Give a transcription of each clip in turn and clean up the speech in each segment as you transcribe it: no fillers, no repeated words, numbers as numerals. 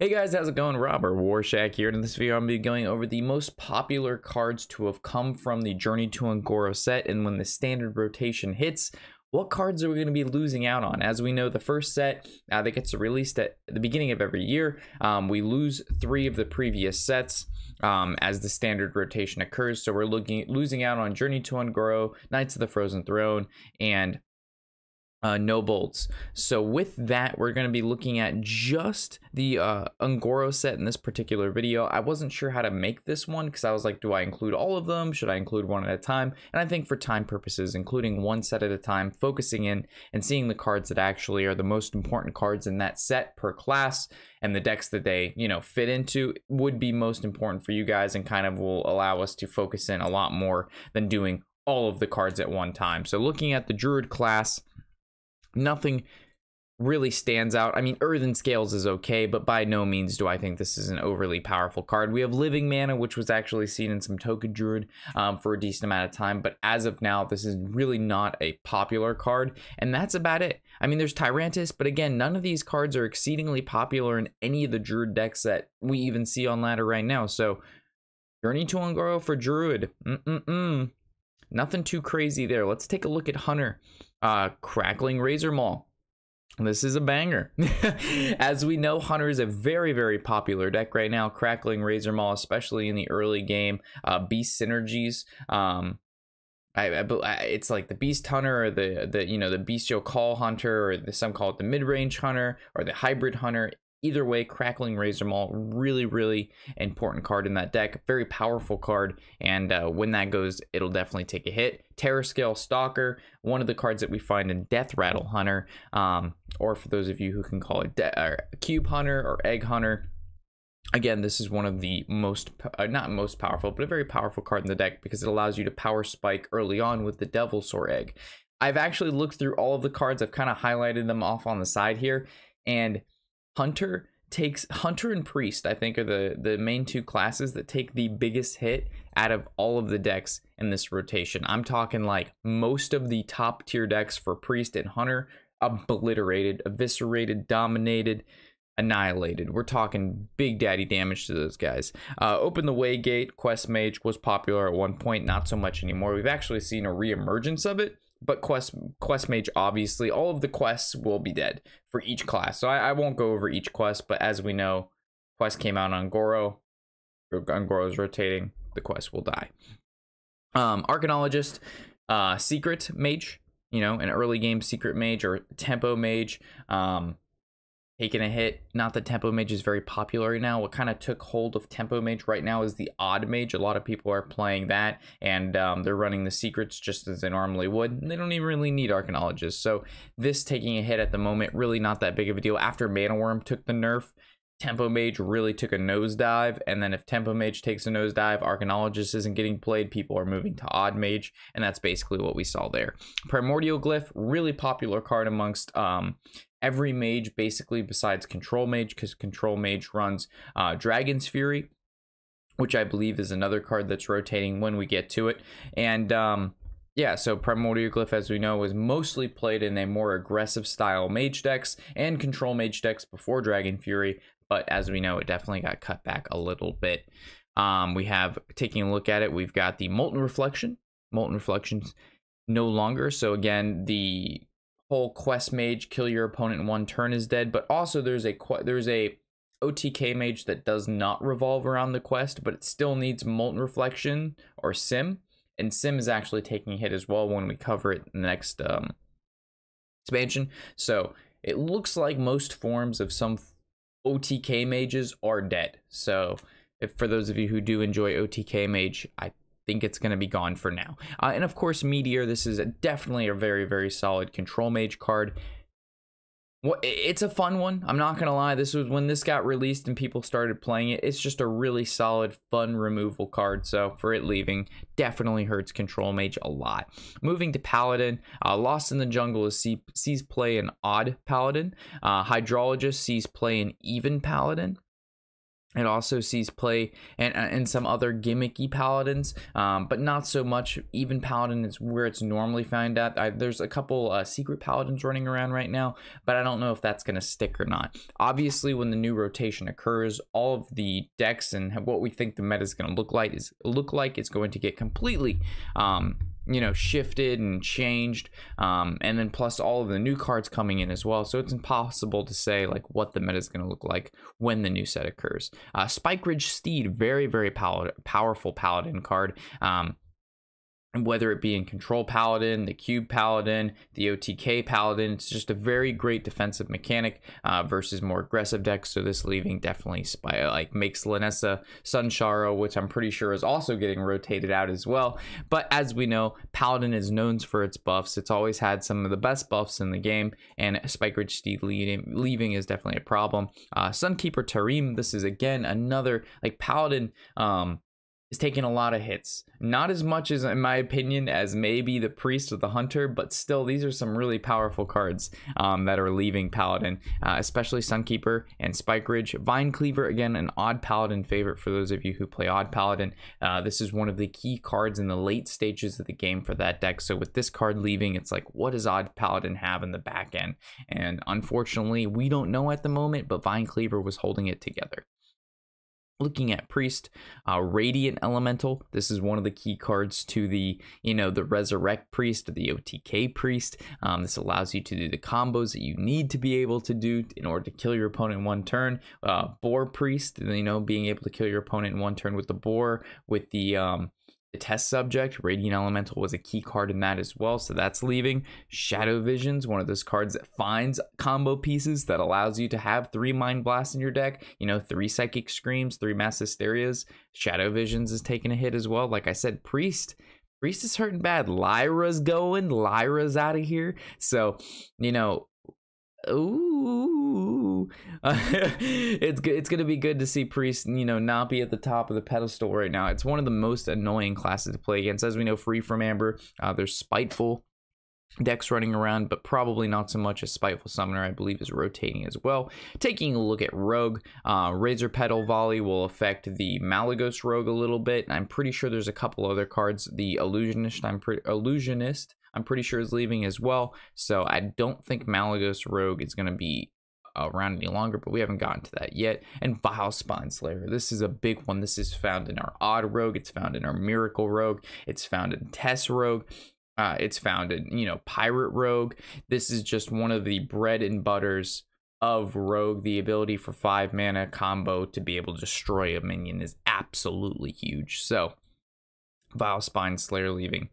Hey guys, how's it going? Robert Warshak here, and in this video I'm going to be going over the most popular cards to have come from the Journey to Un'Goro set, and when the standard rotation hits, what cards are we going to be losing out on? As we know, the first set that gets released at the beginning of every year, we lose 3 of the previous sets as the standard rotation occurs, so we're losing out on Journey to Un'Goro, Knights of the Frozen Throne, and no bolts. So with that, we're going to be looking at just the Un'Goro set in this particular video. I wasn't sure how to make this one because I was like, do I include all of them? Should I include one at a time? And I think for time purposes, including one set at a time, focusing in and seeing the cards that actually are the most important cards in that set per class and the decks that they, fit into would be most important for you guys and kind of will allow us to focus in a lot more than doing all of the cards at one time. So looking at the Druid class, nothing really stands out. I mean, Earthen Scales is okay, but by no means do I think this is an overly powerful card. We have Living Mana, which was actually seen in some Token Druid for a decent amount of time, but as of now, this is really not a popular card, and that's about it. I mean, there's Tyrantus, but again, none of these cards are exceedingly popular in any of the Druid decks that we even see on ladder right now, so Journey to Un'Goro for Druid. Nothing too crazy there. Let's take a look at Hunter. Crackling Razor Maul. This is a banger. As we know, Hunter is a very, very popular deck right now. Crackling Razor Maul, especially in the early game. Beast synergies. It's like the Beast Hunter or the Bestial Call Hunter, or some call it the mid-range Hunter or the Hybrid Hunter. Either way, Crackling Razor Maul, really, really important card in that deck. Very powerful card, and when that goes, it'll definitely take a hit. Terrascale Stalker, one of the cards that we find in Death Rattle Hunter, or for those of you who can call it Cube Hunter or Egg Hunter. Again, this is one of the most, not most powerful, but a very powerful card in the deck because it allows you to power spike early on with the Devilsaur Egg. I've actually looked through all of the cards. I've kind of highlighted them off on the side here, and Hunter and Priest, I think, are the main 2 classes that take the biggest hit out of all of the decks in this rotation. I'm talking like most of the top tier decks for Priest and Hunter obliterated, eviscerated, dominated, annihilated. We're talking big daddy damage to those guys. Open the Way Gate, Quest Mage was popular at one point, not so much anymore. We've actually seen a reemergence of it. But Quest Mage, obviously, all of the quests will be dead for each class. So I won't go over each quest, but as we know, quest came out on Un'Goro. Un'Goro is rotating. The quest will die. Arcanologist, Secret Mage, an early game Secret Mage or Tempo Mage. Taking a hit. Not that Tempo Mage is very popular right now. What kind of took hold of Tempo Mage right now is the Odd Mage. A lot of people are playing that, and they're running the secrets just as they normally would. And they don't even really need Arcanologists. So this taking a hit at the moment, really not that big of a deal. After Mana Worm took the nerf, Tempo Mage really took a nosedive, and then if Tempo Mage takes a nosedive, Arcanologist isn't getting played, people are moving to Odd Mage, and that's basically what we saw there. Primordial Glyph, really popular card amongst every mage, basically, besides Control Mage, because Control Mage runs Dragon's Fury, which I believe is another card that's rotating when we get to it, and yeah, so Primordial Glyph, as we know, was mostly played in a more aggressive style mage decks and Control Mage decks before Dragon Fury, but as we know, it definitely got cut back a little bit. We have, taking a look at it, we've got the Molten Reflection. Molten Reflection's no longer, so again, the whole Quest Mage, kill your opponent in 1 turn is dead, but also there's a OTK Mage that does not revolve around the quest, but it still needs Molten Reflection or Sim. And Sim is actually taking a hit as well when we cover it in the next expansion. So it looks like most forms of some OTK mages are dead. So if for those of you who do enjoy OTK Mage, I think it's going to be gone for now. And of course, Meteor, this is definitely a very, very solid Control Mage card. It's a fun one. I'm not going to lie. This was when this got released and people started playing it. It's just a really solid, fun removal card. So for it leaving, definitely hurts Control Mage a lot. Moving to Paladin, Lost in the Jungle sees play an Odd Paladin. Hydrologist sees play an Even Paladin. It also sees play and some other gimmicky paladins, but not so much. Even paladin is where it's normally found at. There's a couple secret paladins running around right now, but I don't know if that's going to stick or not. Obviously, when the new rotation occurs, all of the decks and what we think the meta is going to look like is going to get completely shifted and changed, and then plus all of the new cards coming in as well, so it's impossible to say like what the meta is going to look like when the new set occurs. Spike Ridge Steed, very powerful paladin card, whether it be in Control Paladin, the Cube Paladin, the OTK Paladin. It's just a very great defensive mechanic versus more aggressive decks. So this leaving definitely makes Lanessa Sunsharo, which I'm pretty sure is also getting rotated out as well. But as we know, Paladin is known for its buffs. It's always had some of the best buffs in the game, and Spike Ridge Steed leaving is definitely a problem. Sunkeeper Tarim, this is again another like Paladin is taking a lot of hits. Not as much as, in my opinion, as maybe the Priest or the Hunter, but still, these are some really powerful cards that are leaving Paladin, especially Sunkeeper and Spike Ridge. Vine Cleaver, again, an odd Paladin favorite for those of you who play odd Paladin. This is one of the key cards in the late stages of the game for that deck. So with this card leaving, it's like, what does odd Paladin have in the back end? And unfortunately, we don't know at the moment, but Vine Cleaver was holding it together. Looking at Priest, Radiant Elemental. This is one of the key cards to the, the Resurrect Priest or the OTK Priest. This allows you to do the combos that you need to be able to do in order to kill your opponent in one turn. Boar Priest, being able to kill your opponent in one turn with the boar, with the test subject. Radiant Elemental was a key card in that as well, so that's leaving. Shadow Visions, one of those cards that finds combo pieces that allows you to have 3 Mind Blasts in your deck, 3 Psychic Screams, 3 Mass Hysterias. Shadow Visions is taking a hit as well. Like I said, Priest is hurting bad. Lyra's going. Lyra's out of here. So, it's gonna be good to see Priest not be at the top of the pedestal right now. It's one of the most annoying classes to play against. As we know, Free from Amber, there's Spiteful decks running around, but probably not so much as Spiteful Summoner, I believe, is rotating as well. Taking a look at Rogue, Razor Petal Volley will affect the Malagos Rogue a little bit. I'm pretty sure there's a couple other cards. The Illusionist, I'm pretty sure is leaving as well. So I don't think Malagos Rogue is going to be around any longer, but we haven't gotten to that yet. And Vile Spine Slayer, this is a big one. This is found in our Odd Rogue, it's found in our Miracle Rogue, it's found in Tess Rogue, it's found in Pirate Rogue. This is just one of the bread and butters of Rogue. The ability for 5 mana combo to be able to destroy a minion is absolutely huge. So Vile Spine Slayer leaving,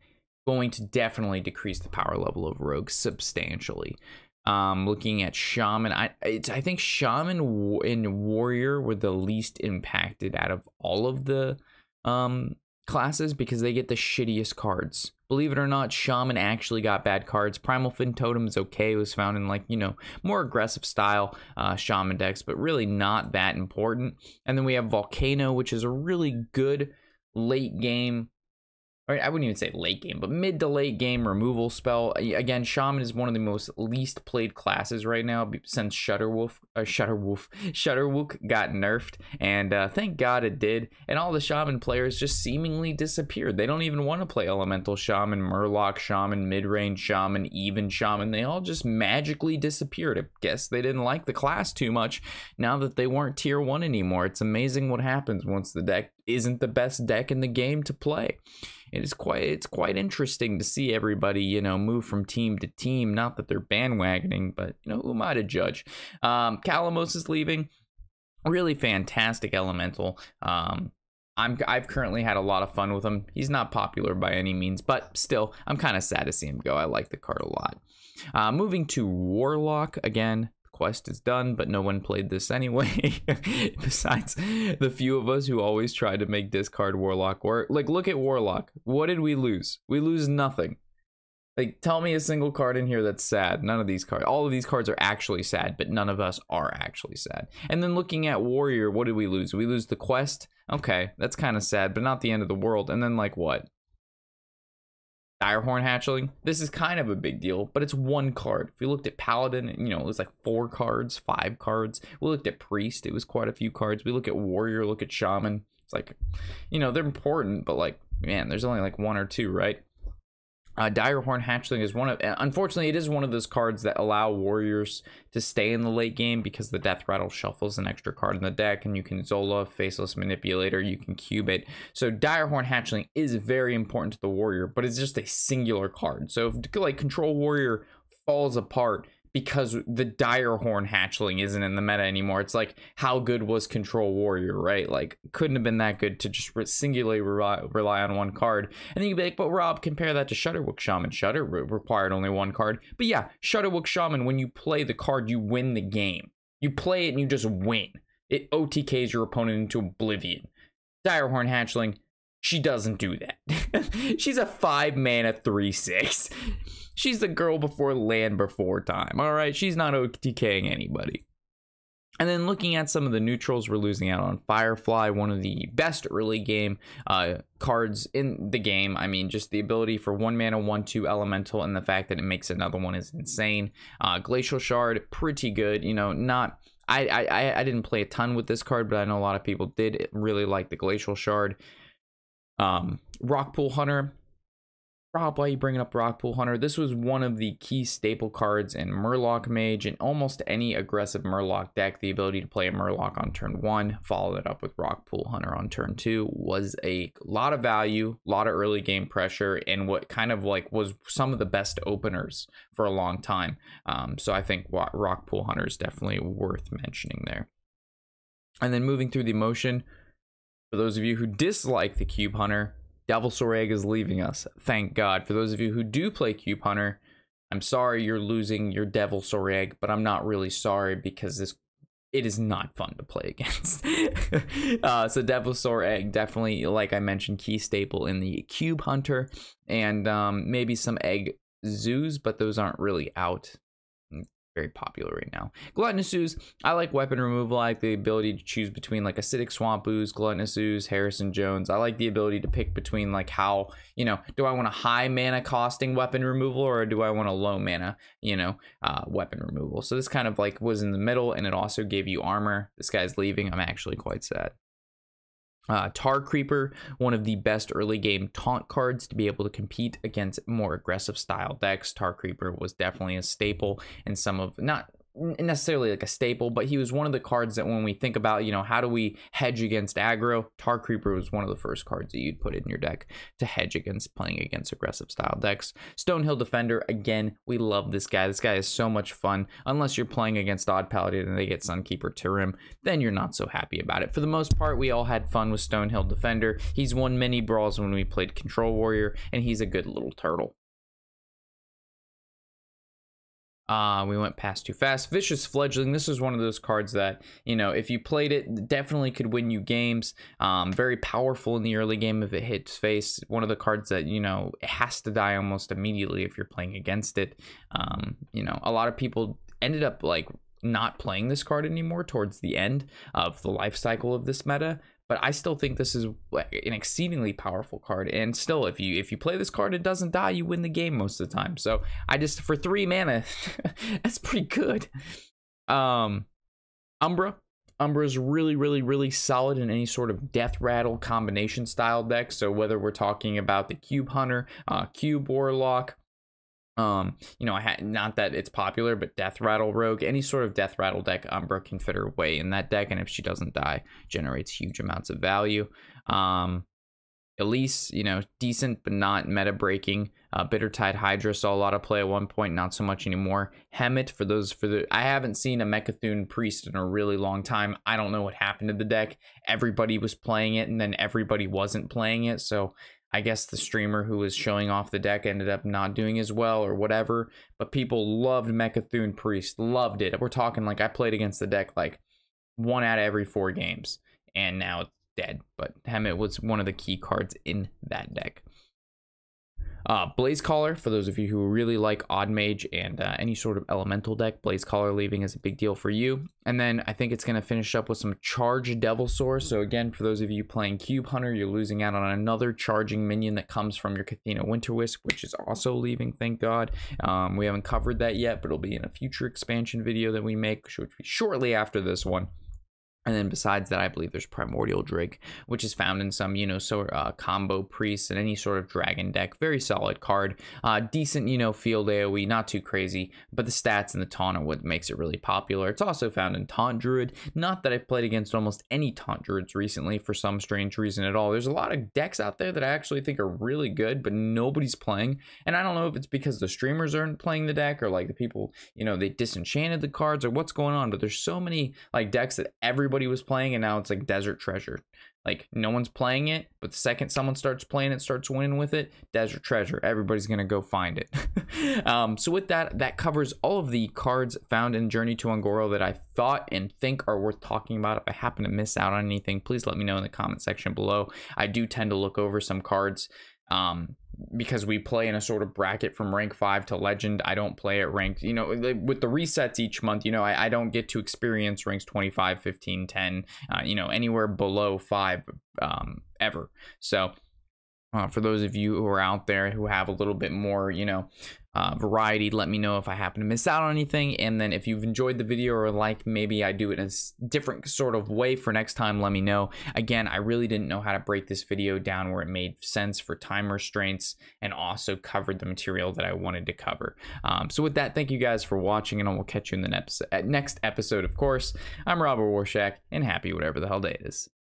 going to definitely decrease the power level of Rogue substantially. Looking at Shaman, I think Shaman and Warrior were the least impacted out of all of the classes because they get the shittiest cards. Believe it or not, Shaman actually got bad cards. Primal Fin Totem is okay. It was found in more aggressive style Shaman decks, but really not that important. And then we have Volcano, which is a really good late game, I wouldn't even say late game, but mid to late game removal spell. Again, Shaman is one of the most least played classes right now since Shudderwook got nerfed, and thank God it did. And all the Shaman players just seemingly disappeared. They don't even want to play Elemental Shaman, Murloc Shaman, Midrange Shaman, Even Shaman. They all just magically disappeared. I guess they didn't like the class too much now that they weren't tier 1 anymore. It's amazing what happens once the deck isn't the best deck in the game to play. It's quite interesting to see everybody, move from team to team. Not that they're bandwagoning, but, who am I to judge? Calamos is leaving. Really fantastic elemental. I've currently had a lot of fun with him. He's not popular by any means, but still, I'm kind of sad to see him go. I like the card a lot. Moving to Warlock again. Quest is done, but no one played this anyway besides the few of us who always try to make discard Warlock work. Like, look at Warlock. What did we lose? We lose nothing. Like, tell me a single card in here that's sad. None of these cards. All of these cards are actually sad, but none of us are actually sad. And then looking at Warrior, what did we lose? We lose the quest. Okay, that's kind of sad, but not the end of the world. And then, like, what? Direhorn Hatchling, this is kind of a big deal, but it's one card. If you looked at Paladin, you know, it was like 4 cards, 5 cards. We looked at Priest, it was quite a few cards. We look at Warrior, look at Shaman. It's like, you know, they're important, but like, man, there's only like 1 or 2, right? Direhorn Hatchling is unfortunately, it is one of those cards that allow warriors to stay in the late game because the Death Rattle shuffles an extra card in the deck, and you can Zola, Faceless Manipulator, you can cube it. So Direhorn Hatchling is very important to the warrior, but it's just a singular card. So if like Control Warrior falls apart because the Direhorn Hatchling isn't in the meta anymore, it's like, how good was Control Warrior, right? Like, couldn't have been that good to just singularly rely on one card. And then you'd be like, but Rob, compare that to Shudderwook Shaman. Shudder required only 1 card. But yeah, Shudderwook Shaman, when you play the card, you win the game. You play it and you just win. It OTKs your opponent into oblivion. Direhorn Hatchling, she doesn't do that. She's a 5 mana 3/6. She's the girl before land before time. All right, she's not OTKing anybody. And then looking at some of the neutrals, we're losing out on Firefly, one of the best early game cards in the game. I mean, just the ability for 1 mana 1/2 elemental, and the fact that it makes another one is insane. Glacial Shard, pretty good. You know, not. I didn't play a ton with this card, but I know a lot of people did really like the Glacial Shard. Rockpool Hunter. Rob, why are you bringing up Rockpool Hunter? This was one of the key staple cards in Murloc Mage and almost any aggressive Murloc deck. The ability to play a Murloc on turn 1, follow it up with Rockpool Hunter on turn 2 was a lot of value, a lot of early game pressure, and what kind of like was some of the best openers for a long time. So I think Rockpool Hunter is definitely worth mentioning there. And then moving through the motion, for those of you who dislike the Cube Hunter, Devilsaur Egg is leaving us. Thank God. For those of you who do play Cube Hunter, I'm sorry you're losing your Devilsaur Egg, but I'm not really sorry because it is not fun to play against. So Devilsaur Egg, definitely, like I mentioned, key staple in the Cube Hunter, and maybe some Egg Zoos, but those aren't really out. Very popular right now. Gluttonous Ooze, I like weapon removal. I like the ability to choose between like Acidic Swamp Ooze, Gluttonous Ooze, Harrison Jones. I like the ability to pick between like how, you know, do I want a high mana costing weapon removal, or do I want a low mana, you know, weapon removal? So this kind of like was in the middle, and it also gave you armor. This guy's leaving. I'm actually quite sad. Tar Creeper, one of the best early game taunt cards to be able to compete against more aggressive style decks. Tar Creeper was definitely a staple in some of, not necessarily like a staple, but he was one of the cards that when we think about, you know, how do we hedge against aggro, Tar Creeper was one of the first cards that you'd put in your deck to hedge against playing against aggressive style decks. Stonehill Defender, again, we love this guy. This guy is so much fun. Unless you're playing against Odd Paladin and they get Sunkeeper Tyrim, then you're not so happy about it. For the most part, we all had fun with Stonehill Defender. He's won many brawls when we played Control Warrior, and he's a good little turtle. We went past too fast. Vicious Fledgling. This is one of those cards that, you know, if you played it, definitely could win you games. Very powerful in the early game if it hits face. One of the cards that, you know, it has to die almost immediately if you're playing against it. You know, a lot of people ended up like not playing this card anymore towards the end of the life cycle of this meta. But I still think this is an exceedingly powerful card. And still, if you play this card, it doesn't die, you win the game most of the time. So I just, for 3 mana, that's pretty good. Umbra. Umbra is really, really, really solid in any sort of Death Rattle combination style deck. So whether we're talking about the Cube Hunter, Cube Warlock, you know, not that it's popular, but Death Rattle Rogue, any sort of Death Rattle deck, Umbra can fit her way in that deck, and if she doesn't die, generates huge amounts of value. Elise, you know, decent but not meta breaking. Bittertide Hydra saw a lot of play at one point, not so much anymore. Hemet, I haven't seen a Mechathune Priest in a really long time. I don't know what happened to the deck. Everybody was playing it, and then everybody wasn't playing it, so I guess the streamer who was showing off the deck ended up not doing as well or whatever, but people loved Mechathune Priest, loved it. We're talking like I played against the deck like 1 out of every 4 games, and now it's dead. But Hemet was one of the key cards in that deck. Blaze Caller, for those of you who really like Odd Mage and any sort of elemental deck, Blaze Caller leaving is a big deal for you. And then I think it's going to finish up with some Charge Devilsaur. So again, for those of you playing Cube Hunter, you're losing out on another charging minion that comes from your Cathena Winterwisp, which is also leaving, thank God. We haven't covered that yet, but it'll be in a future expansion video that we make, which will be shortly after this one. And then besides that, I believe there's Primordial Drake, which is found in some, combo priests and any sort of dragon deck. Very solid card. Decent, field AoE, not too crazy, but the stats and the taunt are what makes it really popular. It's also found in Taunt Druid. Not that I've played against almost any Taunt Druids recently for some strange reason at all. There's a lot of decks out there that I actually think are really good, but nobody's playing. And I don't know if it's because the streamers aren't playing the deck or like the people, they disenchanted the cards or what's going on, but there's so many like decks that everybody was playing, and now it's like Desert Treasure. Like no one's playing it, but the second someone starts playing it, starts winning with it, Desert Treasure, everybody's gonna go find it. So with that covers all of the cards found in Journey to Un'Goro that I thought and think are worth talking about. If I happen to miss out on anything, please let me know in the comment section below. I do tend to look over some cards because we play in a sort of bracket from rank 5 to legend. I don't play at rank, with the resets each month, I don't get to experience ranks 25, 15, 10, anywhere below 5 ever. So for those of you who are out there who have a little bit more, variety, let me know if I happen to miss out on anything. And then if you've enjoyed the video or like maybe I do it in a different sort of way for next time, let me know. Again, I really didn't know how to break this video down where it made sense for time restraints and also covered the material that I wanted to cover. So with that, thank you guys for watching, and I will catch you in the next episode, of course. I'm Robert Warshak, and happy whatever the hell day it is.